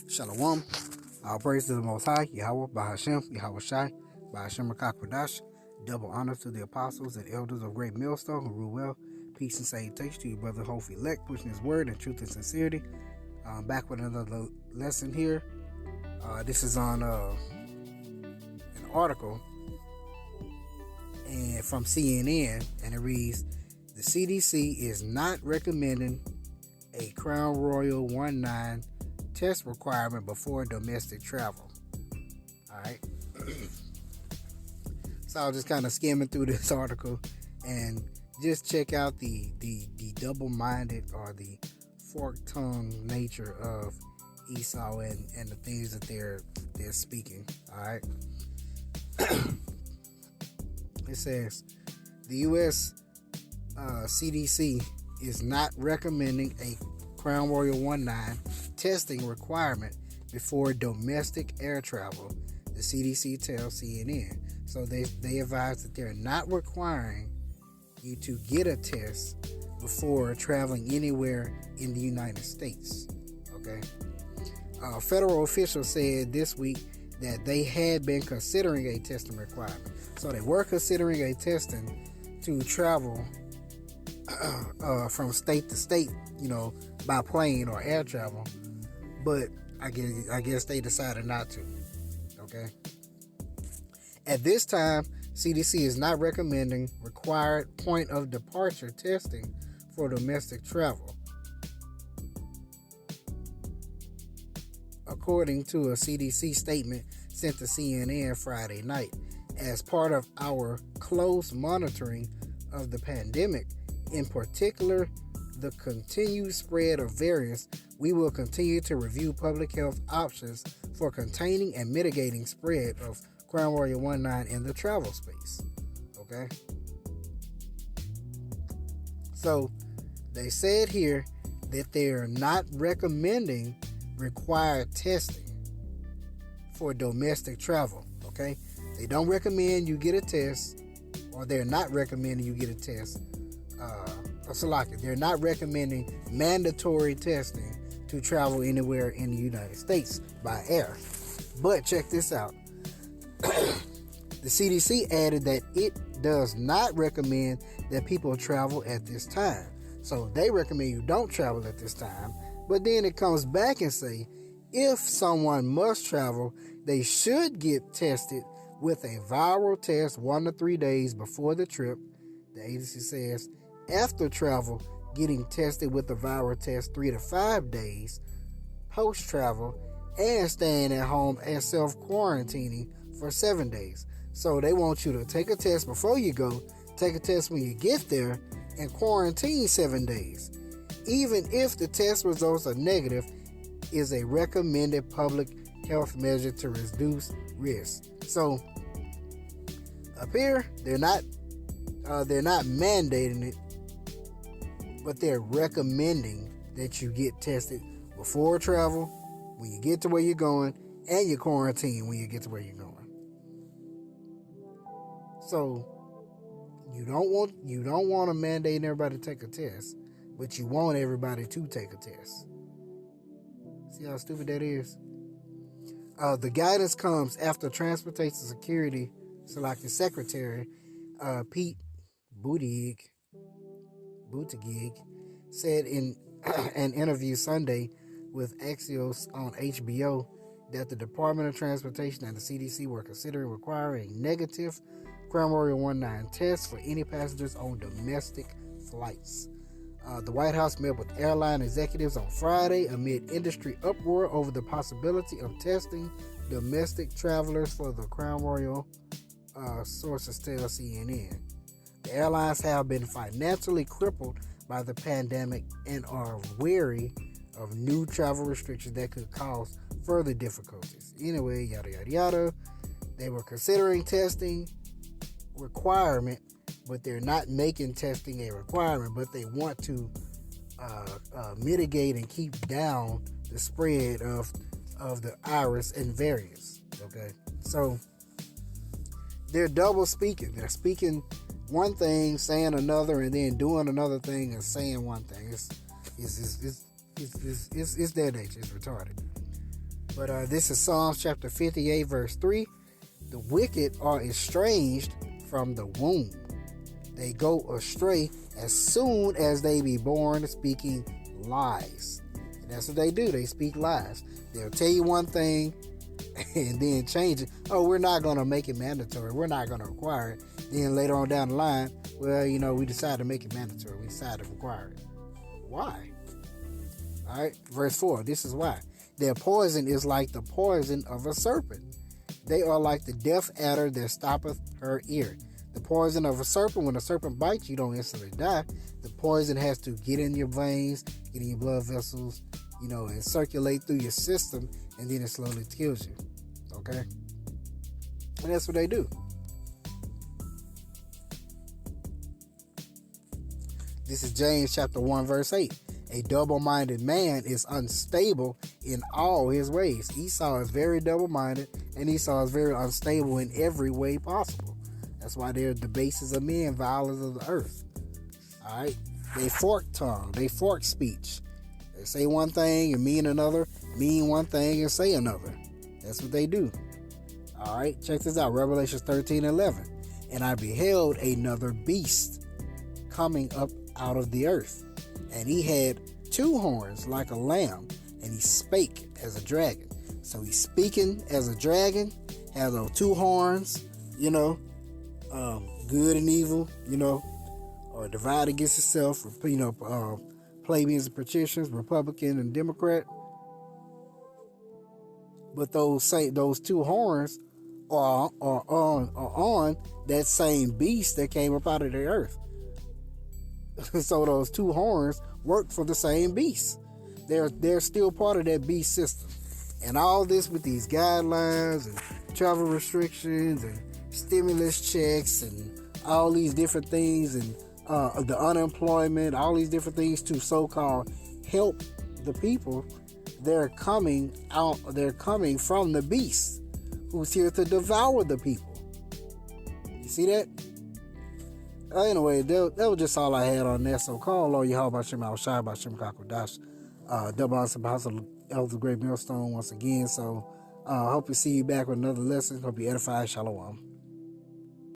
Shalom. All praise to the Most High, Yahweh, Bahashem, Yahweh Shai, Bahashem Rakakwadash. Double honor to the apostles and elders of Great Millstone who rule well. Peace and salutation to your brother, Hope Elect, pushing his word in truth and sincerity. Back with another lesson here. This is on an article and from CNN, and it reads, the CDC is not recommending a Crown Royal 19 test requirement before domestic travel. Alright. So I was just kind of skimming through this article and just check out the double-minded or the fork-tongued nature of Esau and the things that they're speaking. Alright. It says the US CDC is not recommending a Crown Royal 19 testing requirement before domestic air travel, the CDC tells CNN. So they advise that they're not requiring you to get a test before traveling anywhere in the United States. Okay. Federal officials said this week that they had been considering a testing requirement. So they were considering a testing to travel from state to state, by plane or air travel. But I guess they decided not to. Okay. At this time, CDC is not recommending required point of departure testing for domestic travel, according to a CDC statement sent to CNN Friday night. As part of our close monitoring of the pandemic, in particular the continued spread of variants, we will continue to review public health options for containing and mitigating spread of Crown Royal 19 in the travel space. Okay? So, they said here that they are not recommending required testing for domestic travel. Okay? They don't recommend you get a test, or they're not recommending you get a test. They're not recommending mandatory testing to travel anywhere in the United States by air. But check this out. The CDC added that it does not recommend that people travel at this time. So they recommend you don't travel at this time. But then it comes back and say, if someone must travel, they should get tested with a viral test 1 to 3 days before the trip. The agency says, after travel, getting tested with a viral test 3 to 5 days post-travel, and staying at home and self-quarantining for 7 days. So they want you to take a test before you go, take a test when you get there, and quarantine 7 days. Even if the test results are negative, is a recommended public health measure to reduce risk. So up here, they're not mandating it, but they're recommending that you get tested before travel, when you get to where you're going, and you quarantine when you get to where you're going. So you don't want to mandate everybody to take a test, but you want everybody to take a test. See how stupid that is? The guidance comes after Transportation Security Secretary Pete Buttigieg said in an interview Sunday with Axios on HBO that the Department of Transportation and the CDC were considering requiring a negative Crown Royal 19 test for any passengers on domestic flights. The White House met with airline executives on Friday amid industry uproar over the possibility of testing domestic travelers for the Crown Royal, sources tell CNN. The airlines have been financially crippled by the pandemic and are wary of new travel restrictions that could cause further difficulties. Anyway, yada yada yada. They were considering testing requirement, but they're not making testing a requirement, but they want to mitigate and keep down the spread of the virus and variants. Okay, so they're double speaking. They're speaking one thing, saying another, and then doing another thing and saying one thing. It's It's their nature. It's retarded. But this is Psalms chapter 58, verse 3. The wicked are estranged from the womb. They go astray as soon as they be born, speaking lies. And that's what they do. They speak lies. They'll tell you one thing and then change it. Oh, we're not going to make it mandatory. We're not going to require it. Then later on down the line, well, we decided to make it mandatory. We decided to require it. Why? All right, verse 4. This is why. Their poison is like the poison of a serpent. They are like the deaf adder that stoppeth her ear. The poison of a serpent, when a serpent bites, you don't instantly die. The poison has to get in your veins, get in your blood vessels, and circulate through your system, and then it slowly kills you. Okay? And that's what they do. This is James chapter 1, verse 8. A double-minded man is unstable in all his ways. Esau is very double-minded, and Esau is very unstable in every way possible. That's why they're the bases of men, violence of the earth. All right? They fork tongue. They fork speech. They say one thing and mean another, mean one thing and say another. That's what they do. All right? Check this out. Revelation 13:11. And I beheld another beast coming up out of the earth. And he had two horns like a lamb, and he spake as a dragon. So he's speaking as a dragon, has those two horns, good and evil, or divide against itself, plebeians and patricians, Republican and Democrat. But those two horns are on that same beast that came up out of the earth. So those two horns work for the same beast. They're still part of that beast system. And all this with these guidelines and travel restrictions and stimulus checks and all these different things and the unemployment, all these different things to so-called help the people. They're coming from the beast who's here to devour the people. You see that? Anyway, that was just all I had on that. So call Lord Yahweh Shem Al Shai by Shem Kakodash. Double answer by House of Elder Great Millstone once again. So hope to see you back with another lesson. Hope you edify. Shalom.